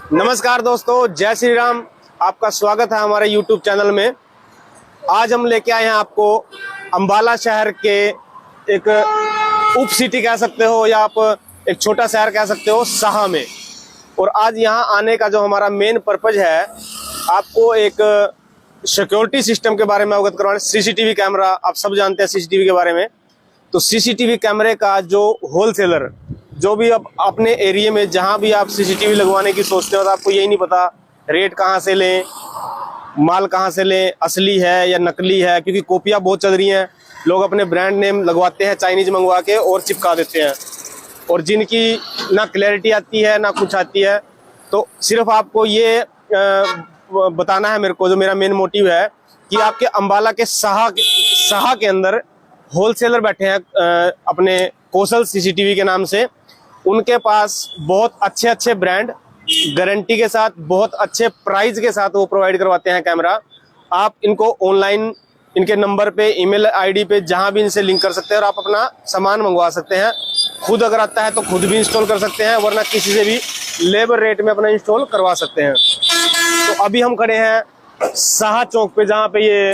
नमस्कार दोस्तों, जय श्री राम। आपका स्वागत है हमारे YouTube चैनल में। आज हम लेके आए हैं आपको अंबाला शहर के एक उप सिटी कह सकते हो या आप एक छोटा शहर कह सकते हो, साहा में। और आज यहाँ आने का जो हमारा मेन पर्पज है, आपको एक सिक्योरिटी सिस्टम के बारे में अवगत करवाना। सीसीटीवी कैमरा आप सब जानते हैं सीसीटीवी के बारे में। तो सीसीटीवी कैमरे का जो होलसेलर, जो भी अब अपने एरिया में जहां भी आप सीसीटीवी लगवाने की सोचते हो, तो आपको यही नहीं पता रेट कहां से लें, माल कहां से लें, असली है या नकली है, क्योंकि कॉपियां बहुत चल रही हैं। लोग अपने ब्रांड नेम लगवाते हैं चाइनीज मंगवा के और चिपका देते हैं, और जिनकी ना क्लैरिटी आती है ना कुछ आती है। तो सिर्फ आपको ये बताना है मेरे को, जो मेरा मेन मोटिव है कि आपके अंबाला के साहा के अंदर होलसेलर बैठे हैं अपने कौशल सीसीटीवी के नाम से। उनके पास बहुत अच्छे अच्छे ब्रांड गारंटी के साथ, बहुत अच्छे प्राइस के साथ वो प्रोवाइड करवाते हैं कैमरा। आप इनको ऑनलाइन इनके नंबर पे, ईमेल आईडी पे जहां भी इनसे लिंक कर सकते हैं और आप अपना सामान मंगवा सकते हैं। खुद अगर आता है तो खुद भी इंस्टॉल कर सकते हैं, वरना किसी से भी लेबर रेट में अपना इंस्टॉल करवा सकते हैं। तो अभी हम खड़े हैं साहा चौक पे, जहाँ पे ये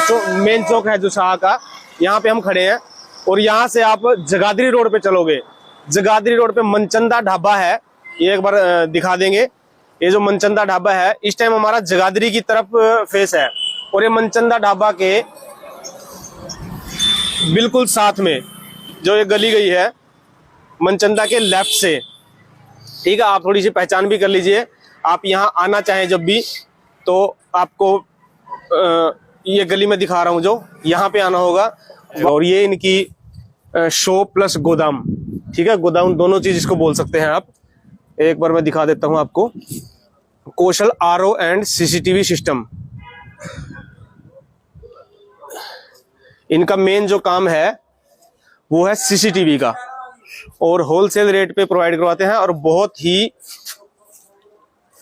जो मेन चौक है जो साहा का, यहाँ पे हम खड़े हैं। और यहाँ से आप जगाधरी रोड पे चलोगे, जगाधरी रोड पे मनचंदा ढाबा है, ये एक बार दिखा देंगे। ये जो मनचंदा ढाबा है, इस टाइम हमारा जगाधरी की तरफ फेस है। और ये मनचंदा ढाबा के बिल्कुल साथ में जो ये गली गई है मनचंदा के लेफ्ट से, ठीक है, आप थोड़ी सी पहचान भी कर लीजिए। आप यहाँ आना चाहें जब भी, तो आपको ये गली में दिखा रहा हूँ जो, यहाँ पे आना होगा। और ये इनकी शॉप प्लस गोदाम, ठीक है, गोदाम दोनों चीज इसको बोल सकते हैं आप। एक बार मैं दिखा देता हूं आपको। कौशल आरओ एंड सीसीटीवी सिस्टम, इनका मेन जो काम है वो है सीसीटीवी का, और होलसेल रेट पे प्रोवाइड करवाते हैं, और बहुत ही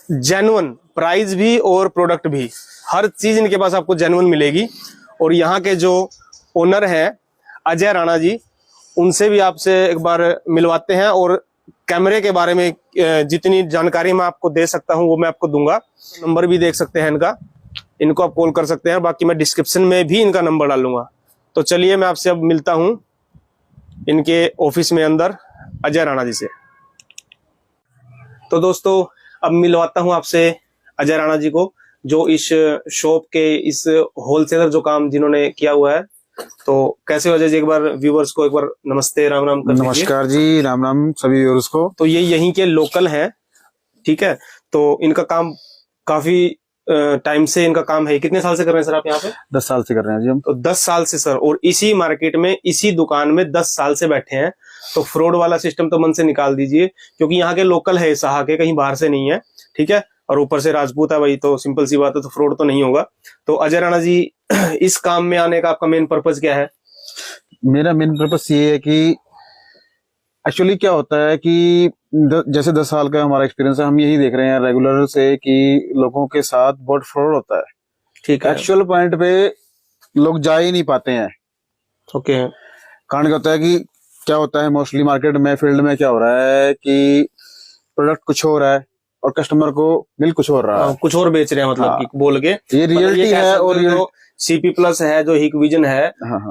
जेन्युइन प्राइस भी और प्रोडक्ट भी, हर चीज इनके पास आपको जेन्युइन मिलेगी। और यहाँ के जो ओनर हैं अजय राणा जी, उनसे भी आपसे एक बार मिलवाते हैं, और कैमरे के बारे में जितनी जानकारी मैं आपको दे सकता हूं वो मैं आपको दूंगा। नंबर भी देख सकते हैं इनका, इनको आप कॉल कर सकते हैं, बाकी मैं डिस्क्रिप्शन में भी इनका नंबर डालूंगा। तो चलिए मैं आपसे अब मिलता हूं इनके ऑफिस में अंदर अजय राणा जी से। तो दोस्तों अब मिलवाता हूं आपसे अजय राणा जी को, जो इस शॉप के, इस होलसेलर जो काम जिन्होंने किया हुआ है। तो कैसे हो अजय जी, एक बार व्यूवर्स को एक बार नमस्ते राम राम कर दीजिए। नमस्कार जी, राम राम सभी व्यूवर्स को। तो ये यहीं के लोकल हैं, ठीक है। तो इनका काम काफी टाइम से इनका काम है। कितने साल से कर रहे हैं सर आप यहाँ पे? 10 साल से कर रहे हैं जी हम। तो 10 साल से सर, और इसी मार्केट में, इसी दुकान में 10 साल से बैठे हैं। तो फ्रॉड वाला सिस्टम तो मन से निकाल दीजिए, क्योंकि यहाँ के लोकल है साहा के, कहीं बाहर से नहीं है, ठीक है। और ऊपर से राजपूत है भाई, तो सिंपल सी बात है, तो फ्रॉड तो नहीं होगा। तो अजय राणा जी, इस काम में आने का आपका मेन पर्पज क्या है? मेरा मेन पर्पस ये है कि एक्चुअली क्या होता है कि जैसे 10 साल का हमारा एक्सपीरियंस है, हम यही देख रहे हैं रेगुलर से कि लोगों के साथ बहुत फ्रॉड होता है, ठीक है। एक्चुअल पॉइंट पे लोग जा ही नहीं पाते हैं। ओके। कारण क्या होता है कि क्या होता है मोस्टली मार्केट में, फील्ड में क्या हो रहा है कि प्रोडक्ट कुछ हो रहा है और कस्टमर को मिल कुछ हो रहा है, कुछ और बेच रहे हैं, मतलब कि बोल के ये रियलिटी है। और जो सीपी प्लस है, जो हिकविजन है,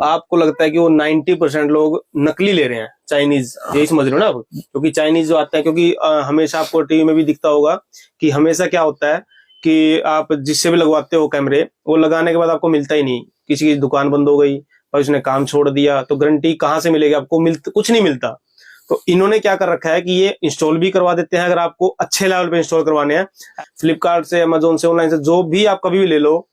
आपको लगता है कि वो 90% लोग नकली ले रहे हैं, चाइनीज, यही समझ रहे हो ना आप? क्योंकि चाइनीज जो आता है, क्योंकि हमेशा आपको टीवी में भी दिखता होगा कि हमेशा क्या होता है कि आप जिससे भी लगवाते हो कैमरे, वो लगाने के बाद आपको मिलता ही नहीं, किसी की दुकान बंद हो गई और उसने काम छोड़ दिया, तो गारंटी कहाँ से मिलेगी आपको? कुछ नहीं मिलता। तो इन्होंने क्या कर रखा है कि ये इंस्टॉल भी करवा देते हैं, अगर आपको अच्छे लेवल पे इंस्टॉल करवाने हैं। फ्लिपकार्ट से, अमेजोन से, ऑनलाइन से, जो भी आप कभी भी ले लो,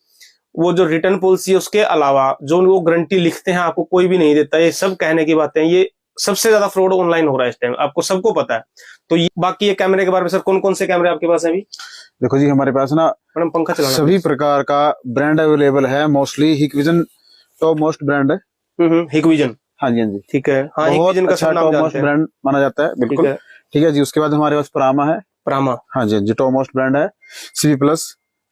वो जो रिटर्न पॉलिसी है उसके अलावा जो वो गारंटी लिखते हैं आपको कोई भी नहीं देता। ये सब कहने की बातें हैं। ये सबसे ज्यादा फ्रॉड ऑनलाइन हो रहा है इस टाइम, आपको सबको पता है। तो ये बाकी ये कैमरे के बारे में सर, कौन कौन से कैमरे आपके पास है अभी? देखो जी, हमारे पास ना मैडम पंखा चलाना, सभी प्रकार का ब्रांड अवेलेबल है। Mostly Hikvision top most brand है। हिकविजन, हाँ जी, हाँ जी, ठीक है। हाँ, बहुत अच्छा टॉप मोस्ट ब्रांड माना जाता है, बिल्कुल, ठीक है जी। उसके बाद हमारे पास परामा है। परामा, हाँ जी, जी, टॉप मोस्ट ब्रांड है। CV plus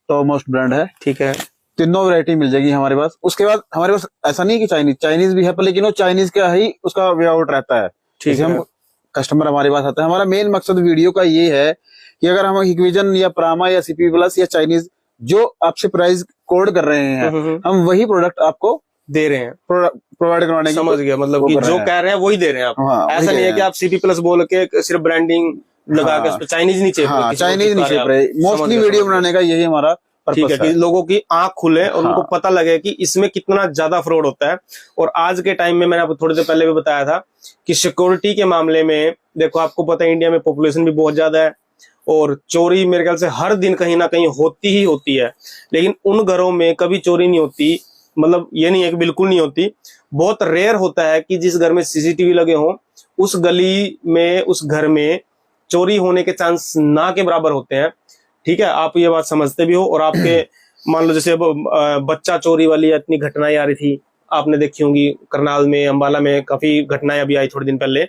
top most brand है, ठीक है। तीनों वैरायटी मिल जाएगी हमारे पास। उसके बाद हमारे पास ऐसा नहीं कि चाइनीज भी है, पर लेकिन वो चाइनीज का ही उसका वे आउट रहता है। ठीक है, हम कस्टमर हमारे पास आता है। हमारा मेन मकसद वीडियो का ये है कि अगर हम हिकविजन या प्रामा या सीपी प्लस या चाइनीज जो आपसे प्राइस कोड कर रहे हैं, हम वही प्रोडक्ट आपको दे रहे हैं, प्रोवाइड करवाने की समझ गया, मतलब वो कि कर जो रहे कह रहे हैं वही दे रहे हैं आप। हाँ, वही ऐसा दे नहीं है रहे कि हैं। आप सीपी प्लस बोल के सिर्फ ब्रांडिंग लगा के हाँ। उस पे चाइनीज नहीं चाहिए, हाँ, किसी को चाइनीज नहीं चिपका शेप रहे रहे, आप। समझ मोस्टली गया, वीडियो समझ गया। बनाने का यही हमारा ठीक है पर्पस कि है। लोगों की आंख खुले और उनको हाँ। पता लगे कि इसमें कितना ज्यादा फ्रॉड होता है। और आज के टाइम में मैंने आपको थोड़ी देर पहले भी बताया था कि सिक्योरिटी के मामले में देखो, आपको पता है इंडिया में पॉपुलेशन भी बहुत ज्यादा है और चोरी मेरे ख्याल से हर दिन कहीं ना कहीं होती ही होती है, लेकिन उन घरों में कभी चोरी नहीं होती। मतलब ये नहीं है कि बिल्कुल नहीं होती, बहुत रेयर होता है कि जिस घर में सीसीटीवी लगे हों उस गली में, उस घर में चोरी होने के चांस ना के बराबर होते हैं। ठीक है, आप ये बात समझते भी हो। और आपके मान लो जैसे अब बच्चा चोरी वाली इतनी घटनाएं आ रही थी, आपने देखी होंगी, करनाल में, अंबाला में काफी घटनाएं अभी आई थोड़े दिन पहले।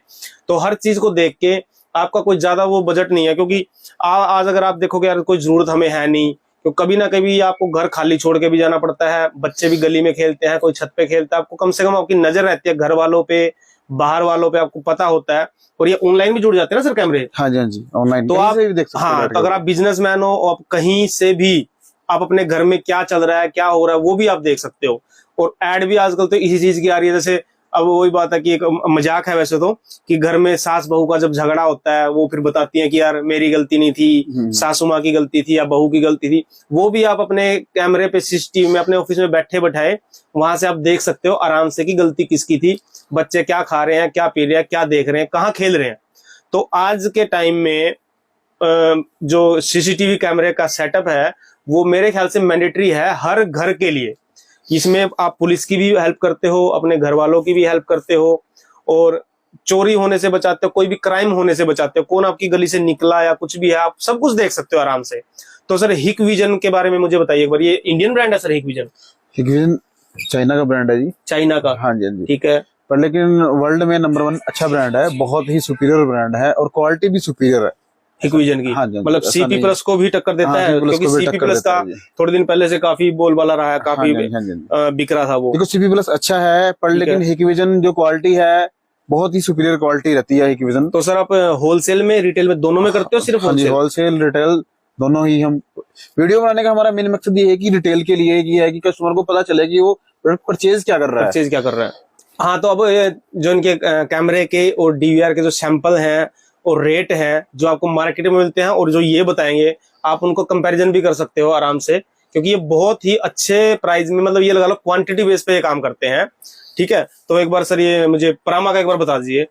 तो हर चीज को देख के आपका कोई ज्यादा वो बजट नहीं है, क्योंकि आज अगर आप देखोगे यार कोई जरूरत हमें है नहीं, तो कभी ना कभी आपको घर खाली छोड़ के भी जाना पड़ता है, बच्चे भी गली में खेलते हैं, कोई छत पे खेलता है, आपको कम से कम आपकी नजर रहती है घर वालों पे, बाहर वालों पे, आपको पता होता है। और ये ऑनलाइन भी जुड़ जाते हैं ना सर कैमरे। हाँ जी, हाँ जी, ऑनलाइन तो कहीं आप से भी देख सकते हैं हाँ, बैठ तो के। अगर आप बिजनेसमैन हो और आप कहीं से भी आप अपने घर में क्या चल रहा है, क्या हो रहा है, वो भी आप देख सकते हो। और एड भी आजकल तो इसी चीज की आ रही है। जैसे अब वही बात है कि एक मजाक है वैसे तो, कि घर में सास बहू का जब झगड़ा होता है वो फिर बताती है कि यार मेरी गलती नहीं थी, सासू माँ की गलती थी या बहू की गलती थी। वो भी आप अपने कैमरे पे, सीसीटीवी में, अपने ऑफिस में बैठे बैठाए वहां से आप देख सकते हो आराम से कि गलती किसकी थी, बच्चे क्या खा रहे हैं, क्या पी रहे हैं, क्या देख रहे हैं, कहाँ खेल रहे हैं। तो आज के टाइम में जो सीसीटीवी कैमरे का सेटअप है वो मेरे ख्याल से मैंडेटरी है हर घर के लिए। इसमें आप पुलिस की भी हेल्प करते हो, अपने घर वालों की भी हेल्प करते हो, और चोरी होने से बचाते हो, कोई भी क्राइम होने से बचाते हो, कौन आपकी गली से निकला या कुछ भी है, आप सब कुछ देख सकते हो आराम से। तो सर हिकविजन के बारे में मुझे बताइए एक बार, ये इंडियन ब्रांड है सर हिकविजन? हिकविजन चाइना का ब्रांड है जी। चाइना का? हाँ जी, हाँ जी। ठीक है, पर लेकिन वर्ल्ड में नंबर 1 अच्छा ब्रांड है, बहुत ही सुपीरियर ब्रांड है और क्वालिटी भी सुपीरियर है हिकविजन की। हाँ जी, मतलब ऐसा सीपी नहीं। प्लस को भी टक्कर देता हाँ, है, सीपी प्लस क्योंकि को भी सीपी टक्कर प्लस देता का है जी। थोड़े दिन पहले से काफी बोलबाला रहा है, काफी हाँ जी, हाँ जी। बिक रहा था वो। देखो सीपी प्लस अच्छा है, पर ठीक लेकिन है। हिकविजन जो क्वालिटी है बहुत ही सुपीरियर क्वालिटी रहती है हिकविजन। तो सर आप होलसेल में, रिटेल में, दोनों में करते हो? सिर्फ हाँ जी, होलसेल? होलसेल रिटेल दोनों ही। हम वीडियो बनाने का हमारा मेन मकसद ये है कि रिटेल के लिए ये है कि कस्टमर को पता चले कि वो प्रोडक्ट परचेज क्या कर रहा है, परचेज क्या कर रहा है। हाँ, तो अब जो इनके कैमरे के और डीवीआर के जो सैंपल हैं और रेट हैं जो आपको मार्केट में मिलते हैं और जो ये बताएंगे, आप उनको कंपैरिजन भी कर सकते हो आराम से, क्योंकि ये बहुत ही अच्छे प्राइस में, मतलब ये लगा लो क्वांटिटी बेस पे ये काम करते हैं। ठीक है, तो एक बार सर ये मुझे प्रामा का एक बार बता दीजिए,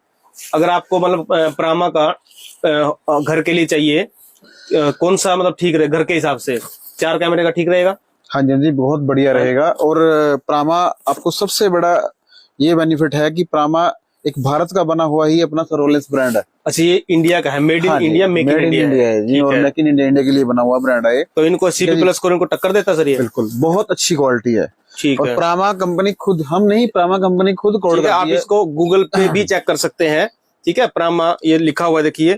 अगर आपको मतलब प्रामा का घर के लिए चाहिए, कौन सा मतलब ठीक रहे घर के हिसाब से? 4 कैमरे का ठीक रहेगा? हाँ जी, हाँ जी, बहुत बढ़िया रहेगा। और प्रामा आपको सबसे बड़ा ये बेनिफिट है कि प्रामा एक भारत का बना हुआ ही अपना सर्वेलेंस ब्रांड है। अच्छा, ये इंडिया का है, made in India, make in India है जी, और मेक इन इंडिया के लिए बना हुआ ब्रांड है। तो इनको सीपी प्लस को इनको टक्कर देता सर ये? बिल्कुल, बहुत अच्छी क्वालिटी है। ठीक और है, प्रामा कंपनी खुद, हम नहीं, प्रामा कंपनी खुद कोड करती है। आप इसको गूगल पे भी चेक कर सकते हैं। ठीक है, प्रामा ये लिखा हुआ है, देखिए,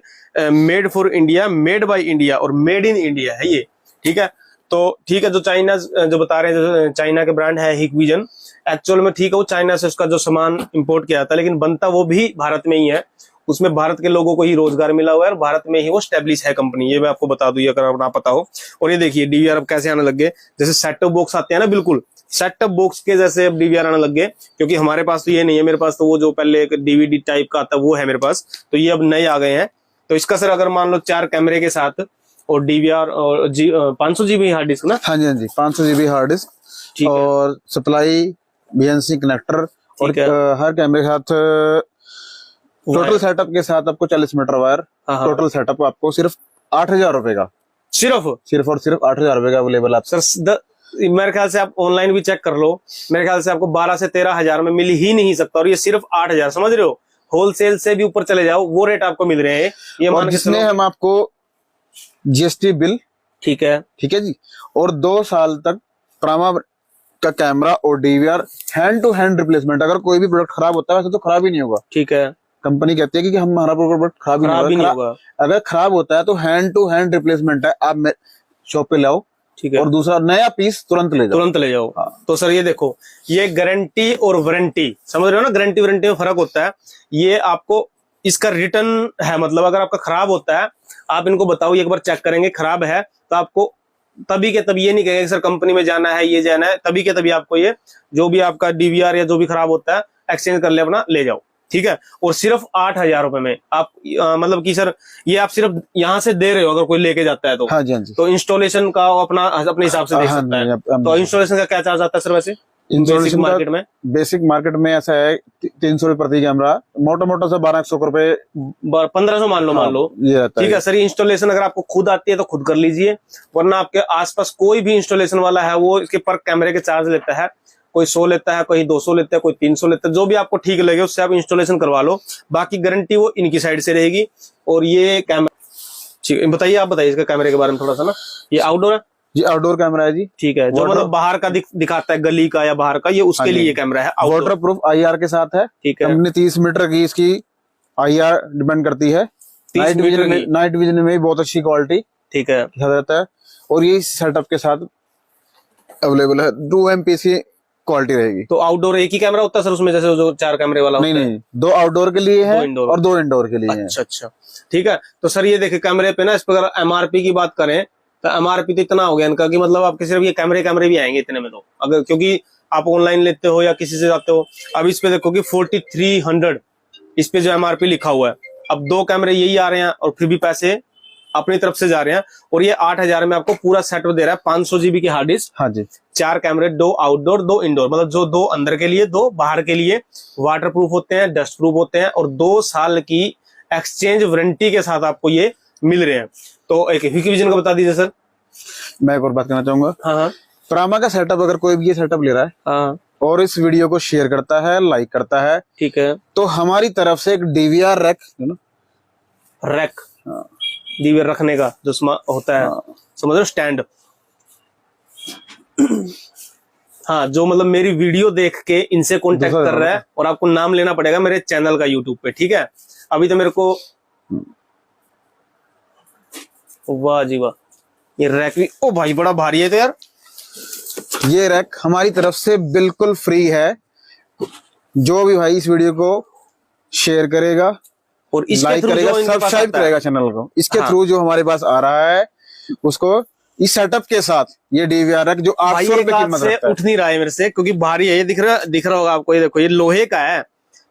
made for India, made by India और मेड इन इंडिया है ये। ठीक है, तो ठीक है, जो चाइना जो बता रहे हैं, जो चाइना के ब्रांड है हिकविजन, एक्चुअल में ठीक है वो चाइना से उसका जो सामान इंपोर्ट किया था, लेकिन बनता वो भी भारत में ही है। उसमें भारत के लोगों को ही रोजगार मिला हुआ है और भारत में ही वो स्टेब्लिश है कंपनी, ये मैं आपको बता दूं अगर आपको ना पता हो। और ये देखिए डीवीआर अब कैसे आने लग गए, जैसे सेट टॉप बॉक्स आते हैं ना, बिल्कुल सेट टॉप बॉक्स के जैसे अब डीवीआर आने लग गए। क्योंकि हमारे पास तो ये नहीं है, मेरे पास तो वो जो पहले एक डीवीडी टाइप का आता वो है मेरे पास, तो ये अब नए आ गए हैं। तो इसका सर अगर मान लो 4 कैमरे के साथ और डीवीआर और 500 जीबी हार्ड डिस्क ना? हाँ जी, हाँ जी, 500 जीबी हार्ड डिस्क और सप्लाई बीएनसी कनेक्टर, और हर कैमरे के साथ टोटल सेटअप के साथ आपको 40 मीटर वायर, टोटल सेटअप आपको सिर्फ 8,000 रुपए का, सिर्फ और सिर्फ 8,000 रुपए का अवेलेबल आप सर। मेरे ख्याल से आप ऑनलाइन भी चेक कर लो, मेरे ख्याल से आपको 12 से 13,000 में मिल ही नहीं सकता, और ये सिर्फ 8,000, समझ रहे हो? होलसेल से भी ऊपर चले जाओ वो रेट आपको मिल रहे हैं ये, और जिसमें हम आपको जीएसटी बिल, ठीक है जी, और 2 साल तक प्रामा का कैमरा और DVR hand to hand replacement. अगर कोई भी प्रोडक्ट खराब होता है वैसे तो खराब ही नहीं होगा, ठीक है, कंपनी कहती है कि हमारा प्रोडक्ट खराब ही नहीं होगा। अगर खराब होता है तो हैंड टू हैंड रिप्लेसमेंट है, आप शॉप पे लाओ, ठीक है, और दूसरा नया पीस तुरंत ले जाओ। हाँ। तो सर ये देखो, ये गारंटी और वारंटी, समझ रहे हो ना, गारंटी वारंटी में फर्क होता है। ये आपको इसका रिटर्न है, मतलब अगर आपका खराब होता है आप इनको बताओ, एक बार चेक करेंगे, खराब है तो आपको तभी के तभी, ये नहीं कहेंगे सर कंपनी में जाना है ये जाना है, तभी के तभी आपको ये जो भी आपका डीवीआर या जो भी खराब होता है एक्सचेंज कर ले, अपना ले जाओ, ठीक है। और सिर्फ 8,000 रुपए में आप मतलब कि सर ये आप सिर्फ यहाँ से दे रहे हो, अगर कोई लेके जाता है तो। हाँ जी, हाँ जी। तो इंस्टॉलेशन का अपना अपने हिसाब से दे सकता है। तो इंस्टॉलेशन का क्या चार्ज आता है सर वैसे इंस्टॉलेशन मार्केट में? बेसिक मार्केट में ऐसा है 300 रुपए प्रति कैमरा, मोटा मोटा सा 1200 रुपए, 1500 मान लो ये रहता ठीक है सर। ये इंस्टॉलेशन अगर आपको खुद आती है तो खुद कर लीजिए, वरना आपके आसपास कोई भी इंस्टॉलेशन वाला है वो इसके पर कैमरे के चार्ज लेता है, कोई 100 लेता है, कोई 200 लेता है, कोई 300 लेता है, जो भी आपको ठीक लगे उससे आप इंस्टॉलेशन करवा लो, बाकी गारंटी वो इनकी साइड से रहेगी। और ये कैमरा ठीक है, बताइए, आप बताइए इसका कैमरे के बारे में थोड़ा सा ना। ये आउटडोर है जी, आउटडोर कैमरा है जी, ठीक है, जो मतलब बाहर का दिखाता है, गली का या बाहर का, ये उसके लिए कैमरा है। वाटर प्रूफ IR के साथ है, ठीक है। कंपनी 30 मीटर की इसकी IR डिपेंड करती है। नाइट विजन में भी बहुत अच्छी क्वालिटी, ठीक है, रहता है। और ये सेटअप के साथ अवेलेबल है, 2 MPC क्वालिटी रहेगी। तो आउटडोर एक ही कैमरा होता है सर उसमें, जैसे जो 4 कैमरे वाला नहीं नहीं, 2 आउटडोर के लिए है और 2 इंडोर के लिए है। अच्छा अच्छा, ठीक है। तो सर ये देखिए कैमरे पे ना, इस पर अगर MRP की बात करें तो MRP तो इतना हो गया इनका कि मतलब आपके सिर्फ ये कैमरे भी आएंगे इतने में, तो अगर क्योंकि आप ऑनलाइन लेते हो या किसी से जाते हो। अब इस पे देखो कि 4300 इस पे जो MRP लिखा हुआ है। अब 2 कैमरे यही आ रहे हैं और फिर भी पैसे अपनी तरफ से जा रहे हैं। और ये 8,000 में आपको पूरा सेट दे रहा है, 500 GB की हार्ड डिस्क, हाँ जी, 4 कैमरे, 2 आउटडोर 2 इंडोर, मतलब जो 2 अंदर के लिए 2 बाहर के लिए, वाटर प्रूफ होते हैं, डस्ट प्रूफ होते हैं, और 2 साल की एक्सचेंज वारंटी के साथ आपको ये मिल रहे हैं। तो एक हिक्विजन का बता दीजिए सर। मैं एक और बात कहना चाहूंगा, हाँ, प्रामा का सेटअप, अगर कोई भी ये सेटअप ले रहा है हाँ, और इस वीडियो को शेयर करता है, लाइक करता है, ठीक है, तो हमारी तरफ से एक DVR रैक, रैक डीवीआर रखने का जो होता है, समझ लो स्टैंड, हाँ, जो मतलब मेरी वीडियो देख के इनसे कांटेक्ट कर रहा है, और आपको नाम लेना पड़ेगा मेरे चैनल का यूट्यूब पे, ठीक है। अभी तो मेरे को वाह जी वाह, ये रैक भी, ओ भाई बड़ा भारी है तो यार। ये रैक हमारी तरफ से बिल्कुल फ्री है, जो भी भाई इस वीडियो को शेयर करेगा और इसके लाइक थ्रू करेगा, जो इनके पास सब्सक्राइब आता है, करेगा चैनल को, इसके हाँ। थ्रू जो हमारे पास आ रहा है उसको इस सेटअप के साथ ये DVR रैक जो 800 रुपए की कीमत रखता है। उठ नहीं रहा है मेरे से, क्योंकि भारी है। ये दिख रहा होगा आपको, ये देखो, ये लोहे का है,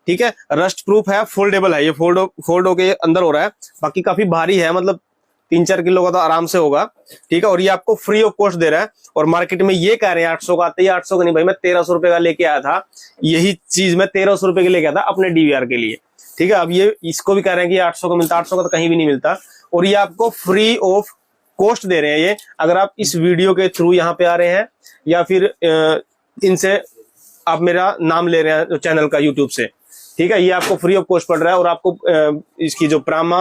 ठीक है, रस्ट प्रूफ है, फोल्डेबल है, ये फोल्ड होके अंदर हो रहा है। बाकी काफी भारी है, मतलब 3-4 किलो का तो आराम से होगा, ठीक है। और ये आपको फ्री ऑफ कॉस्ट दे रहा है। और मार्केट में ये कह रहे हैं 800 का आता है, 800 का नहीं भाई, मैं 1300 रुपए का लेके आया था, यही चीज मैं 1300 रुपए के लेके आया था अपने DVR के लिए, ठीक है। अब ये इसको भी कह रहे हैं कि 800 का मिलता, 800 का तो कहीं भी नहीं मिलता। और ये आपको फ्री ऑफ कॉस्ट दे रहे हैं ये, अगर आप इस वीडियो के थ्रू यहाँ पे आ रहे हैं, या फिर इनसे आप मेरा नाम ले रहे हैं चैनल का यूट्यूब से, ठीक है। ये आपको फ्री ऑफ कॉस्ट पड़ रहा है। और आपको इसकी जो प्रामा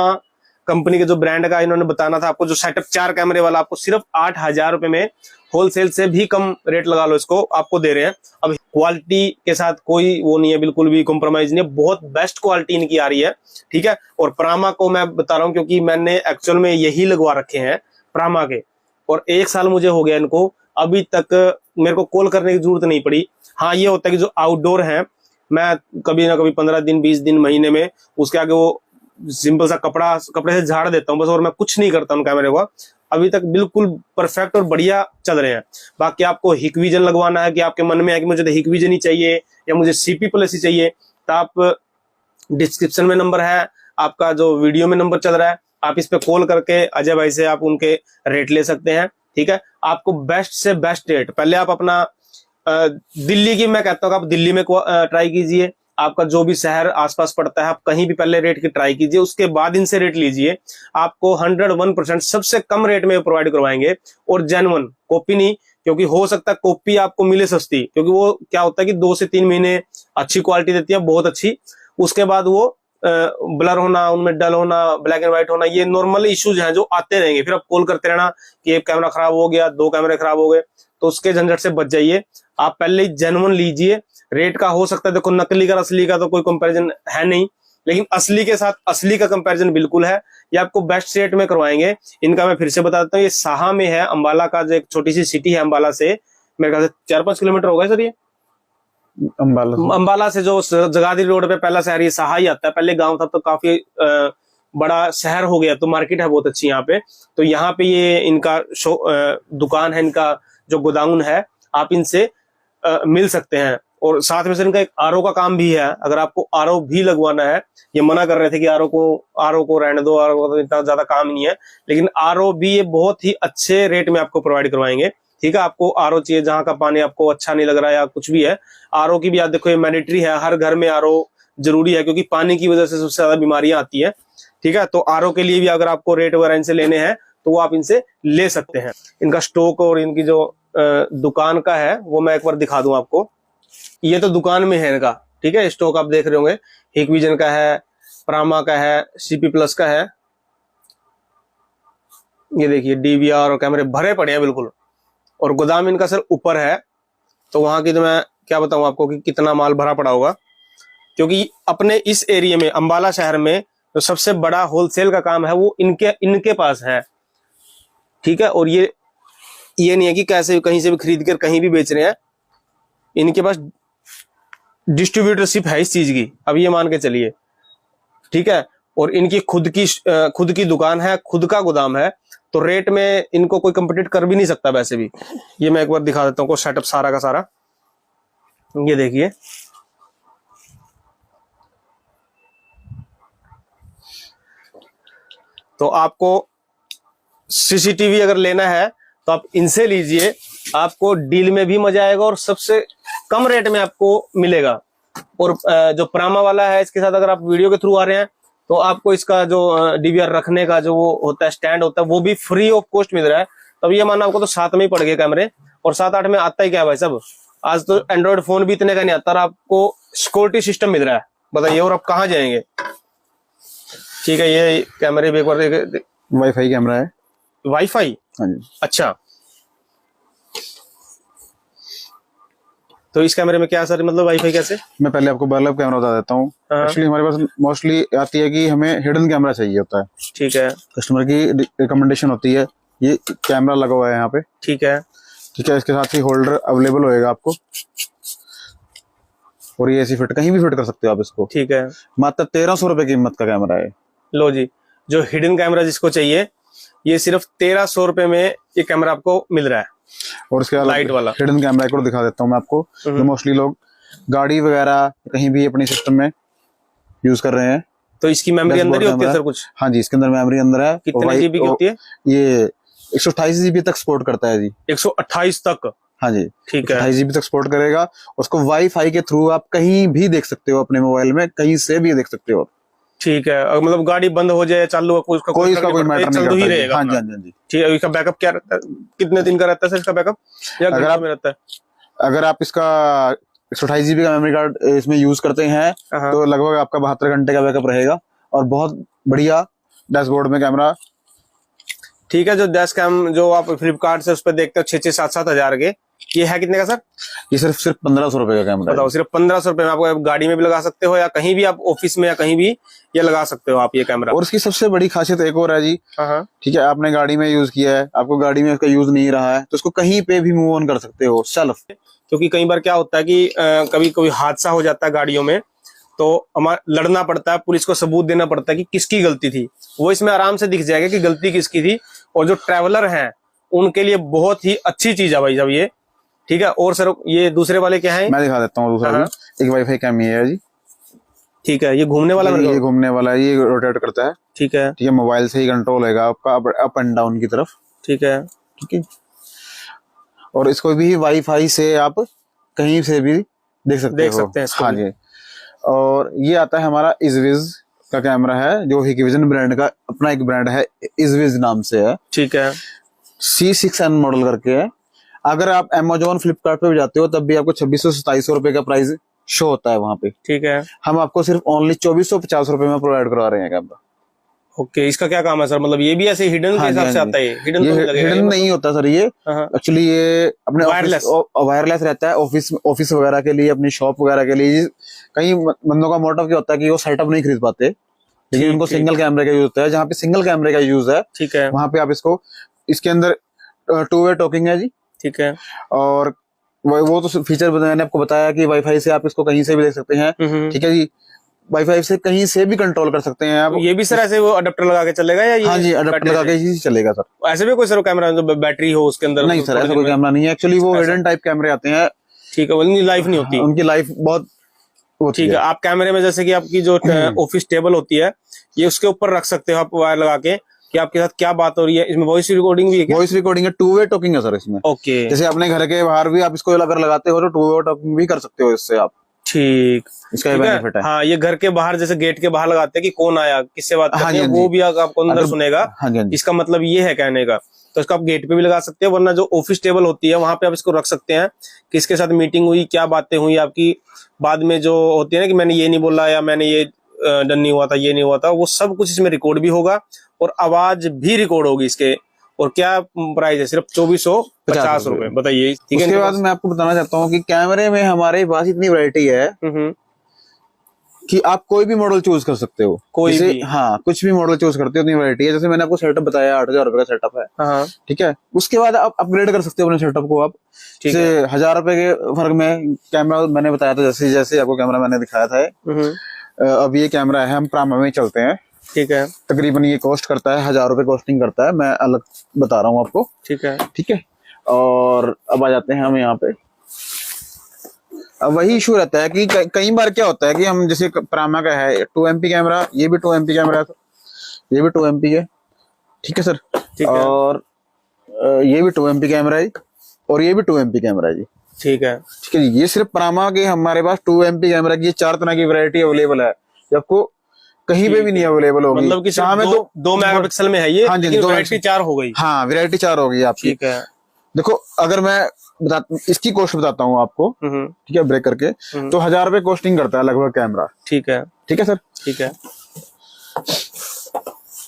कंपनी के जो ब्रांड का इन्होंने बताना था आपको, जो सेटअप 4 कैमरे वाला, आपको सिर्फ 8,000 रुपए में, होलसेल से भी कम रेट लगा लो, इसको आपको दे रहे हैं। अब क्वालिटी के साथ कोई वो नहीं है, बिल्कुल भी कॉम्प्रोमाइज नहीं है, बहुत बेस्ट क्वालिटी इनकी आ रही है, ठीक है। और प्रामा को मैं बता रहा हूँ क्योंकि मैंने एक्चुअल में यही लगवा रखे हैं प्रामा के, और 1 साल मुझे हो गया इनको, अभी तक मेरे को कॉल करने की जरूरत नहीं पड़ी। हाँ, ये होता है कि जो आउटडोर है, मैं कभी ना कभी 15 दिन 20 दिन महीने में उसके आगे वो सिंपल सा कपड़े से झाड़ देता हूँ बस, और मैं कुछ नहीं करता हूँ कैमरे को। अभी तक बिल्कुल परफेक्ट और बढ़िया चल रहे हैं। बाकी आपको हिक्विजन लगवाना है, कि आपके मन में है कि मुझे तो हिक्विजन ही चाहिए या मुझे CP प्लस ही चाहिए, तो आप डिस्क्रिप्शन में नंबर है, आपका जो वीडियो में नंबर चल रहा है, आप इस पे कॉल करके अजय भाई से आप उनके रेट ले सकते हैं, ठीक है। आपको बेस्ट से बेस्ट रेट, पहले आप अपना दिल्ली की, मैं कहता हूँ आप दिल्ली में ट्राई कीजिए, आपका जो भी शहर आसपास पड़ता है आप कहीं भी पहले रेट की ट्राई कीजिए, उसके बाद इनसे रेट लीजिए। आपको 101% सबसे कम रेट में प्रोवाइड करवाएंगे, और जेन्युइन कॉपी नहीं, क्योंकि हो सकता है कॉपी आपको मिले सस्ती, क्योंकि वो क्या होता है कि 2 से 3 महीने अच्छी क्वालिटी देती है, बहुत अच्छी, उसके बाद वो ब्लर होना, उनमें डल होना, ब्लैक एंड व्हाइट होना, ये नॉर्मल इश्यूज हैं जो आते रहेंगे। फिर आप कॉल करते रहना कि एक कैमरा खराब हो गया, 2 कैमरे खराब हो गए, तो उसके झंझट से बच जाइए। आप पहले ही जेन्युइन लीजिए। रेट का हो सकता है, देखो नकली का असली का तो कोई कंपैरिजन है नहीं, लेकिन असली के साथ असली का कंपैरिजन बिल्कुल है। ये आपको बेस्ट रेट में करवाएंगे। इनका मैं फिर से बता देता हूँ, ये साहा में है, अंबाला का जो एक छोटी सी सिटी है, अंबाला से मेरे ख्याल से 4-5 किलोमीटर होगा सर, ये अंबाला से जो जगाधरी रोड पे पहला शहर ये सहाई आता है, पहले गांव था तो काफी बड़ा शहर हो गया, तो मार्केट है बहुत अच्छी यहाँ पे। तो यहाँ पे ये इनका दुकान है, इनका जो गोदाउन है, आप इनसे मिल सकते हैं। और साथ में से इनका एक आरओ का काम भी है, अगर आपको आरओ भी लगवाना है। ये मना कर रहे थे कि आरओ को रहने दो, आरओ का इतना ज्यादा काम नहीं है, लेकिन आरओ भी ये बहुत ही अच्छे रेट में आपको प्रोवाइड करवाएंगे। ठीक है, आपको आरओ चाहिए, जहां का पानी आपको अच्छा नहीं लग रहा है या कुछ भी है, आरओ की भी आप देखो, ये मैंडेटरी है, हर घर में आरओ जरूरी है, क्योंकि पानी की वजह से सबसे ज्यादा बीमारियां आती है। ठीक है, तो आरओ के लिए भी अगर आपको रेट वगैरह इनसे लेने हैं तो वो आप इनसे ले सकते हैं। इनका स्टॉक और इनकी जो दुकान का है वो मैं एक बार दिखा दूं आपको। ये तो दुकान में है इनका, ठीक है, स्टॉक आप देख रहे होंगे, हिकविजन का है, प्रामा का है, सीपी प्लस का है। ये देखिए डीवीआर और कैमरे भरे पड़े हैं बिल्कुल। और गोदाम इनका सर ऊपर है, तो वहां की तो मैं क्या बताऊं आपको कि कितना माल भरा पड़ा होगा, क्योंकि अपने इस एरिया में अंबाला शहर में जो सबसे बड़ा होलसेल का काम है वो इनके पास है। ठीक है, और ये नहीं है कि कैसे कहीं से भी खरीद कर कहीं भी बेच रहे हैं, इनके पास डिस्ट्रीब्यूटरशिप है इस चीज की, अब ये मान के चलिए। ठीक है, और इनकी खुद की दुकान है, खुद का गोदाम है, तो रेट में इनको कोई कम्पिटिट कर भी नहीं सकता वैसे भी। ये मैं एक बार दिखा देता हूँ सेटअप सारा का सारा। ये देखिए, तो आपको सीसीटीवी अगर लेना है तो आप इनसे लीजिए, आपको डील में भी मजा आएगा और सबसे कम रेट में आपको मिलेगा। और जो प्रामा वाला है, इसके साथ अगर आप वीडियो के थ्रू आ रहे हैं तो आपको इसका जो डीवीआर रखने का जो वो होता है, स्टैंड होता है, वो भी फ्री ऑफ कॉस्ट मिल रहा है। तब ये माना आपको तो 7 में ही पड़ गए कैमरे, और 7-8 में आता ही क्या है भाई साहब, आज तो एंड्रॉइड फोन भी इतने का नहीं आता और आपको सिक्योरिटी सिस्टम मिल रहा है, बताइए और आप कहाँ जाएंगे। ठीक है, ये कैमरे भी एक बार वाईफाई कैमरा है। वाईफाई, हाँ जी। अच्छा, तो इस कैमरे में क्या सर, मतलब वाईफाई कैसे? मैं पहले आपको बल्ब कैमरा बता देता हूँ। एक्चुअली हमारे पास मोस्टली आती है कि हमें हिडन कैमरा चाहिए होता है। ठीक है, कस्टमर की रिकमेंडेशन होती है, ये कैमरा लगा हुआ है यहाँ पे। ठीक है, ठीक है, इसके साथ ही होल्डर अवेलेबल होएगा आपको, और ये ऐसी फिट कहीं भी फिट कर सकते हो आप इसको। ठीक है, मात्र 1300 रुपए कीमत का कैमरा है। लो जी, जो हिडन कैमरा जिसको चाहिए, ये सिर्फ 1300 रुपए में ये कैमरा आपको मिल रहा है। और इसके लाइट वाला हिडन कैमरा को दिखा देता हूँ मैं आपको, जो मोस्टली लोग गाड़ी वगैरह कहीं भी अपनी सिस्टम में यूज कर रहे हैं। तो इसकी मेमोरी अंदर ही होती है सर कुछ? हाँ जी, इसके अंदर मेमोरी अंदर है। कितने जीबी की होती है ये? 128 जीबी तक सपोर्ट करता है जी। 128 तक? हाँ जी, ठीक है, 28 जीबी तक सपोर्ट करेगा। उसको वाईफाई के थ्रू आप कहीं भी देख सकते हो, अपने मोबाइल में कहीं से भी देख सकते हो। ठीक है, मतलब गाड़ी बंद हो जाए चालू हो, कोई इसका कोई मैटर नहीं करता। ही रहेगा। हाँ जी, हाँ जी। ठीक है, इसका बैकअप क्या रहता है, कितने दिन का रहता है सर इसका बैकअप, या अगर आप में रहता है? अगर आप इसका 128 जीबी का मेमोरी कार्ड इसमें यूज करते हैं तो लगभग आपका 72 घंटे का बैकअप रहेगा, और बहुत बढ़िया डैशबोर्ड में कैमरा। ठीक है, जो डैश कैम जो आप फ्लिपकार्ट से उस पर देखते हो 6-7 हजार के, ये है कितने का सर? ये सिर्फ 1500 रुपए का कैमरा बताओ, सिर्फ 1500 रुपए में आपको गाड़ी में भी लगा सकते हो, या कहीं भी आप ऑफिस में या कहीं भी ये लगा सकते हो आप ये कैमरा। और इसकी सबसे बड़ी खासियत एक और है जी। ठीक है, आपने गाड़ी में यूज किया है, आपको गाड़ी में इसका यूज नहीं रहा है, तो इसको कहीं पे भी मूव ऑन कर सकते हो सेल्फ। क्योंकि कई बार क्या होता है कि कभी कोई हादसा हो जाता है गाड़ियों में, तो हमारा लड़ना पड़ता है, पुलिस को सबूत देना पड़ता है कि किसकी गलती थी। वो इसमें आराम से दिख जाएगा कि गलती किसकी थी। और जो ट्रैवलर हैं उनके लिए बहुत ही अच्छी चीज है भाई साहब ये। ठीक है, और सर ये दूसरे वाले क्या है? मैं दिखा देता हूँ दूसरा भी। एक वाईफाई कैम है जी। ठीक है, ये घूमने वाला? ये घूमने वाला है, ये रोटेट करता है। ठीक है, ठीक है, मोबाइल से ही कंट्रोल होगा आपका अप एंड डाउन की तरफ। ठीक है, ठीक है, और इसको भी वाईफाई से आप कहीं से भी देख सकते हैं। हाँ जी, और ये आता है हमारा इजविज का कैमरा है, जो हिकविजन ब्रांड का अपना एक ब्रांड है, इजविज नाम से है। ठीक है, C6N मॉडल करके है। अगर आप Amazon फ्लिपकार्ट पे भी जाते हो तब भी आपको 2600-2700 रुपए का प्राइस शो होता है वहां पे। ठीक है, हम आपको सिर्फ ओनली 2450 रुपए में प्रोवाइड करवा रहे हैं कैमरा। ओके, इसका क्या काम है सर, मतलब ये भी ऐसे हिडन के हिसाब से आता है? हिडन नहीं होता सर ये, एक्चुअली ये अपने वायरलेस रहता है ऑफिस वगैरह के लिए, अपनी शॉप वगैरह के लिए। कई बंदों का मोटिव क्या होता है कि वो सेटअप नहीं खरीद पाते, लेकिन उनको सिंगल कैमरे का यूज होता है। जहाँ पे सिंगल कैमरे का यूज है, ठीक है, वहां पे आप इसको, इसके अंदर 2 वे टॉकिंग है जी। ठीक है, और वो तो फीचर मैंने आपको बताया कि वाईफाई से आप इसको कहीं से भी देख सकते हैं, ठीक है जी। वाईफाई से कहीं से भी कंट्रोल कर सकते हैं आप। ये भी सर ऐसे वो अडेप्टर लगा के चलेगा या ये? हाँ जी, अडेप्टर लगा के ही चलेगा सर। ऐसे भी कोई सर कैमरा जो बैटरी हो उसके अंदर? नहीं सर, ऐसा कोई कैमरा नहीं है। एक्चुअली वो हिडन टाइप कैमरे आते हैं। ठीक है, उनकी लाइफ नहीं होती। उनकी लाइफ बहुत होती ठीक है। आप कैमरे में जैसे कि आपकी जो ऑफिस टेबल होती है, ये उसके ऊपर रख सकते हो आप वायर लगा के कि आपके साथ क्या बात हो रही है। इसमें वॉइस रिकॉर्डिंग भी है क्या? वॉइस रिकॉर्डिंग है, टू वे टॉकिंग है सर इसमें। ओके। जैसे अपने घर के बाहर भी आप इसको अगर लगाते हो तो टू वे टॉकिंग भी कर सकते हो इससे आप। ठीक, इसका ये बेनिफिट है। हाँ, ये घर के बाहर जैसे गेट के बाहर लगाते हैं कि कौन आया, किससे बात करनी है, वो भी आपको अंदर सुनेगा। हाँ जी, हाँ जी। इसका मतलब ये है कहने का। तो इसको आप गेट पे भी लगा सकते हैं, वरना जो ऑफिस टेबल होती है वहां पे आप इसको रख सकते हैं। किसके साथ मीटिंग हुई, क्या बातें हुई आपकी, बाद में जो होती है ना कि मैंने ये नहीं बोला या मैंने ये डन नहीं हुआ था, ये नहीं हुआ था, वो सब कुछ इसमें रिकॉर्ड भी होगा और आवाज भी रिकॉर्ड होगी इसके। और क्या प्राइस है? सिर्फ 2450 रुपए। बताइए। ठीक है। उसके बाद मैं आपको बताना चाहता हूँ कि कैमरे में हमारे पास इतनी वैरायटी है कि आप कोई भी मॉडल चूज कर सकते हो। कोई भी? हाँ, कुछ भी मॉडल चूज करते हो, इतनी वैरायटी है। जैसे मैंने आपको सेटअप बताया 8,000 रुपए का सेटअप है। हाँ। ठीक है। उसके बाद आप अपग्रेड कर सकते हो अपने सेटअप को। आप जैसे 1,000 रुपए के फर्क में कैमरा मैंने बताया था, जैसे जैसे आपको कैमरा मैंने दिखाया था। अब ये कैमरा है, हम प्रामा में चलते हैं। ठीक है। तकरीबन ये कॉस्ट करता है 1,000 रुपए कॉस्टिंग करता है, मैं अलग बता रहा हूँ आपको। ठीक है। ठीक है। और अब आ जाते हैं हम यहाँ पे। अब वही इशू रहता है कि कई बार क्या होता है कि हम जैसे प्रामा का है 2 MP कैमरा, ये भी 2 MP कैमरा है, ये भी 2 MP है। ठीक है सर। और ये भी 2 MP कैमरा है और ये भी 2 MP कैमरा है जी। ठीक है। ठीक है जी। ये सिर्फ प्रामा के हमारे पास 2 MP कैमरा की 4 तरह की वैरायटी अवेलेबल है, आपको कहीं पे भी नहीं अवेलेबल होगी। मतलब कि सिर्फ 2 मेगापिक्सल में है ये। हाँ जी, वैरायटी 4 हो गई। हाँ, वैरायटी 4 हो गई आपकी। ठीक है। देखो, अगर मैं इसकी कॉस्ट बताता हूँ आपको, ठीक है, ब्रेक करके, तो 1,000 रुपए कॉस्टिंग करता है लगभग कैमरा। ठीक है। ठीक है सर। ठीक है।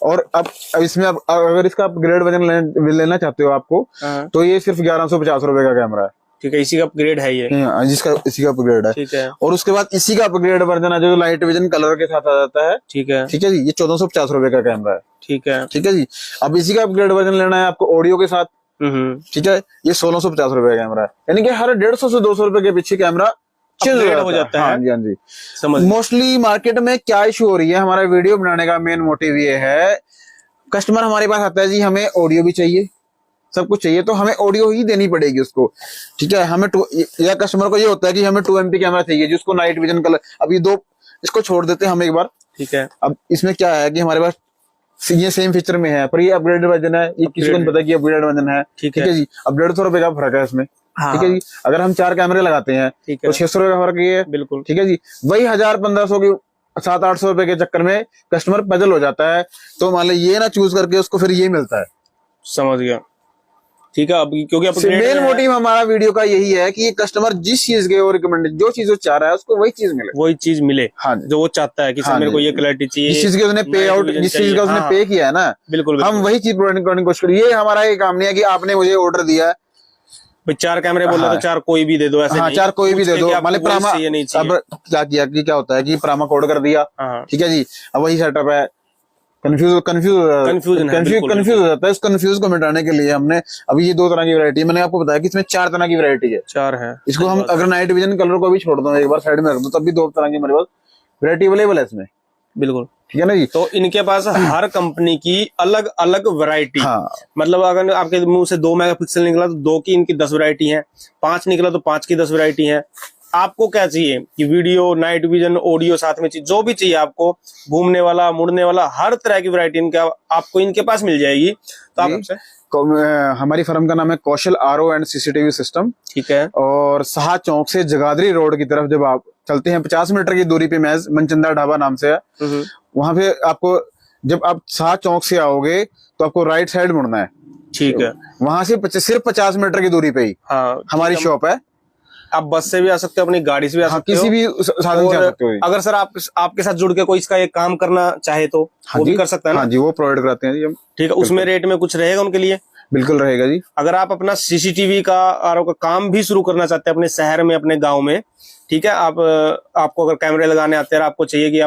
और अब इसमें अगर इसका अपग्रेड वर्जन लेना चाहते हो आपको, तो ये सिर्फ 1,150 रुपए का कैमरा है। ठीक है। इसी का अपग्रेड है ये? जिसका इसी का अपग्रेड है। ठीक है। और उसके बाद इसी का अपग्रेड वर्जन है जो लाइट विजन कलर के साथ आ जाता है। ठीक है। ठीक है जी। ये 1,450 रुपए का कैमरा है। ठीक है। ठीक है जी। अब इसी का अपग्रेड वर्जन लेना है आपको ऑडियो के साथ। ठीक है। ये 1,650 रुपए का कैमरा है। यानी कि हर 150 से 200 रुपए के पीछे कैमरा चेंज हो जाता है। हाँ जी, हाँ जी। समझ। मोस्टली मार्केट में क्या इशू हो रही है, हमारा वीडियो बनाने का मेन मोटिव ये है, कस्टमर हमारे पास आता है जी, हमें ऑडियो भी चाहिए, सब कुछ चाहिए, तो हमें ऑडियो ही देनी पड़ेगी उसको। ठीक है। हमें या कस्टमर को ये होता है कि हमें 2 MP कैमरा चाहिए जिसको नाइट विजन कलर, अब ये 2 इसको छोड़ देते हैं हम एक बार। ठीक है। अब इसमें क्या है कि हमारे पास ये सेम फीचर में है पर ये अपग्रेडेड वर्जन है, ये किसी को नहीं पता कि अपग्रेडेड वर्जन है। ठीक है जी। अब 150 रुपए का फर्क है इसमें। ठीक है जी। अगर हम 4 कैमरे लगाते हैं तो 600 रुपए का फर्क ये है। बिल्कुल। ठीक है जी। वही 1,000-1,500 की 700-800 रुपए के चक्कर में कस्टमर पजल हो जाता है, तो मान लो ये ना चूज करके उसको फिर ये मिलता है। समझ गया। ठीक है। अब क्योंकि मेन मोटिव हमारा वीडियो का यही है कि कस्टमर जिस चीज के वो रिकमेंडेड, जो चीज वो चाह रहा है उसको वही चीज मिले, वही चीज मिले। हाँ, जो वो चाहता है कि हाँ, मेरे को ये क्लैरिटी चाहिए, जिस चीज के उसने पे आउट, जिस चीज का उसने पे किया है ना, बिल्कुल हम वही चीज प्रोवाइड करने की कोशिश करें। ये हमारा ये काम नहीं है कि आपने मुझे ऑर्डर दिया है 4 कैमरे बोला तो 4 कोई भी दे दो, ऐसे हाँ, 4 कोई भी दे दो। मतलब प्रामा अब क्या किया कि क्या होता है कि प्रामा कोड कर दिया। ठीक है जी। अब वही सेटअप है, कंफ्यूज हो जाता है। इस कंफ्यूज को मिटाने के लिए हमने अभी ये 2 तरह की वैरायटी, मैंने आपको बताया कि इसमें 4 तरह की वैरायटी है। 4 है। इसको हम अगर नाइट विजन कलर को भी छोड़ दो, एक बार साइड में रख दो, तब भी 2 तरह की हमारे पास वैरायटी अवेलेबल है इसमें। बिल्कुल। ठीक है ना जी। तो इनके पास हर कंपनी की अलग अलग वैरायटी। हाँ। मतलब अगर आपके मुंह से 2 मेगापिक्सल निकला तो 2 की इनकी 10 वैरायटी है, 5 निकला तो 5 की 10 वैरायटी है। आपको क्या चाहिए कि वीडियो, नाइट विजन, ऑडियो साथ में चाहिए, जो भी चाहिए आपको, घूमने वाला, मुड़ने वाला, हर तरह की वैरायटी इनका आपको इनके पास मिल जाएगी। तो आप हमसे, हमारी फर्म का नाम है कौशल RO एंड CCTV सिस्टम। ठीक है। और साहा चौक से जगाधरी रोड की तरफ जब आप चलते हैं 50 मीटर की दूरी पे मैज मनचंदा ढाबा नाम से है, वहां पे आपको, जब आप साहा चौक से आओगे तो आपको राइट साइड मुड़ना है। ठीक है। वहां से सिर्फ 50 मीटर की दूरी पे ही हमारी शॉप है। आप बस से भी आ सकते हो, अपनी गाड़ी से भी आ सकते हो, किसी भी साधन से आ सकते हो। अगर सर आपके साथ जुड़ के कोई इसका एक काम करना चाहे तो वो भी कर सकता है ना? हाँ जी, वो प्रोवाइड कराते हैं जी हम। ठीक है। उसमें रेट में कुछ रहेगा उनके लिए? बिल्कुल रहेगा जी। अगर आप अपना CCTV का RO का काम भी शुरू करना चाहते हैं अपने शहर में, अपने गांव में, ठीक है, आपको अगर कैमरे लगाने आते हैं, आपको चाहिए कि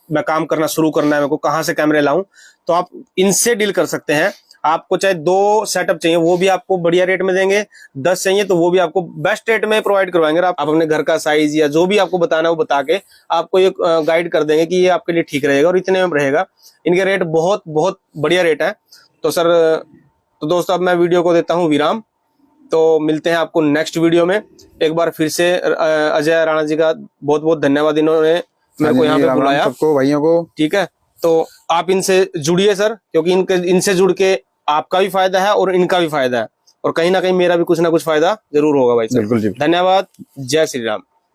मैं काम करना शुरू करना है, मेरे को कहाँ से कैमरे लाऊं, तो आप इनसे डील कर सकते हैं। आपको चाहे 2 सेटअप चाहिए वो भी आपको बढ़िया रेट में देंगे, 10 चाहिए तो वो भी आपको बेस्ट रेट में प्रोवाइड करवाएंगे। आप अपने घर का साइज या जो भी आपको बताना है वो बता के आपको ये गाइड कर देंगे कि ये आपके लिए ठीक रहेगा और इतने में रहेगा। इनके रेट बहुत बहुत बढ़िया रेट है। तो सर, तो दोस्तों अब मैं वीडियो को देता हूँ विराम। तो मिलते हैं आपको नेक्स्ट वीडियो में। एक बार फिर से अजय राणा जी का बहुत बहुत धन्यवाद, इन्होंने मेरे को यहाँ पे बुलाया, सबको भाइयों को। ठीक है, तो आप इनसे जुड़िए सर, क्योंकि इनसे जुड़ के आपका भी फायदा है और इनका भी फायदा है, और कहीं ना कहीं मेरा भी कुछ ना कुछ फायदा जरूर होगा भाई सर। बिल्कुल जी। धन्यवाद। जय श्री राम।